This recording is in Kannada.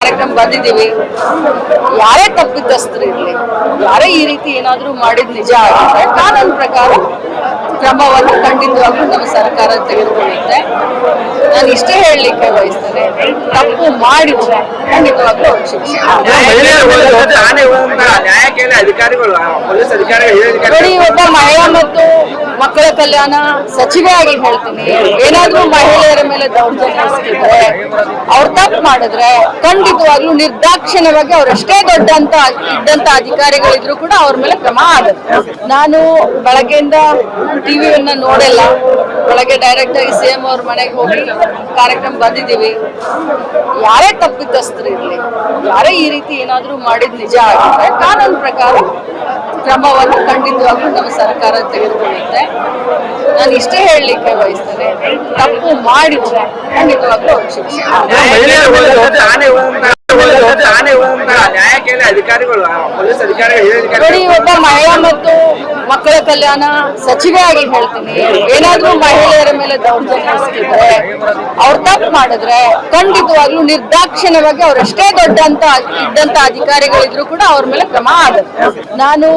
ಕಾರ್ಯಕ್ರಮ ಬಂದಿದ್ದೀವಿ. ಯಾರೇ ತಪ್ಪಿತಸ್ಥರು ಇರಲಿ, ಯಾರೇ ಈ ರೀತಿ ಏನಾದರೂ ಮಾಡಿದ ನಿಜ ಆಗಿದ್ರೆ ಕಾನೂನು ಪ್ರಕಾರ ಕ್ರಮವನ್ನು ಖಂಡಿತವಾಗ್ಲೂ ನಮ್ಮ ಸರ್ಕಾರ ತೆಗೆದುಕೊಳ್ಳುತ್ತೆ. ನಾನು ಇಷ್ಟೇ ಹೇಳಲಿಕ್ಕೆ ಬಯಸ್ತೇನೆ, ತಪ್ಪು ಮಾಡಿದ್ರೆ ಖಂಡಿತವಾಗ್ಲೂ ಅವ್ರಿಗೆ ಶಿಕ್ಷೆ. ನೋಡಿ, ಒಬ್ಬ ಮಹಿಳಾ ಮತ್ತು ಮಕ್ಕಳ ಕಲ್ಯಾಣ ಸಚಿವೆಯಾಗಿ ಹೇಳ್ತೀನಿ, ಏನಾದ್ರೂ ಮಹಿಳೆಯರ ಮೇಲೆ ದೌರ್ಜನ್ಯ ಎಸಗಿದ್ರೆ, ಅವ್ರು ತಪ್ಪು ಮಾಡಿದ್ರೆ ಖಂಡಿತವಾಗ್ಲೂ ನಿರ್ದಾಕ್ಷಿಣ್ಯವಾಗಿ ಅವರೆಷ್ಟೇ ಇದ್ದಂತ ಅಧಿಕಾರಿಗಳಿದ್ರು ಕೂಡ ಅವ್ರ ಮೇಲೆ ಕ್ರಮ ಆಗುತ್ತೆ. ನಾನು ಬೆಳಗ್ಗೆಯಿಂದ ಟಿವಿಯನ್ನ ನೋಡಿಲ್ಲ. ಬೆಳಗ್ಗೆ ಡೈರೆಕ್ಟ್ ಆಗಿ ಸಿಎಂ ಅವ್ರ ಮನೆಗೆ ಹೋಗಿ ಕಾರ್ಯಕ್ರಮ ಬಂದಿದ್ದೀವಿ. ಯಾರೇ ತಪ್ಪಿತಸ್ಥರು ಇರಲಿ, ಯಾರೇ ಈ ರೀತಿ ಏನಾದರೂ ಮಾಡಿದ ನಿಜ ಆಗಿದ್ರೆ ಕಾನೂನು ಪ್ರಕಾರ ಕ್ರಮವನ್ನು ಖಂಡಿತವಾಗ್ಲೂ ನಮ್ಮ ಸರ್ಕಾರ ತೆಗೆದುಕೊಳ್ಳುತ್ತೆ. ನಾನು ಇಷ್ಟೇ ಹೇಳಲಿಕ್ಕೆ ಬಯಸ್ತೇನೆ, ತಪ್ಪು ಮಾಡಿದ್ರೆ ಖಂಡಿತವಾಗ್ಲೂ ಅವ್ರಿಗೆ ಶಿಕ್ಷೆ. ನೋಡಿ, ಒಬ್ಬ ಮಹಿಳಾ ಮತ್ತು ಮಕ್ಕಳ ಕಲ್ಯಾಣ ಸಚಿವೆಯಾಗಿ ಹೇಳ್ತೀನಿ, ಏನಾದ್ರೂ ಮಹಿಳೆಯರ ಮೇಲೆ ದೌರ್ಜನ್ಯ ಎಸಗಿದ್ರೆ, ಅವ್ರು ತಪ್ಪು ಮಾಡಿದ್ರೆ ಖಂಡಿತವಾಗ್ಲೂ ನಿರ್ದಾಕ್ಷಿಣ್ಯವಾಗಿ ಅವರೆಷ್ಟೇ ಇದ್ದಂತ ಅಧಿಕಾರಿಗಳಿದ್ರು ಕೂಡ ಅವ್ರ ಮೇಲೆ ಕ್ರಮ ಆಗುತ್ತೆ. ನಾನು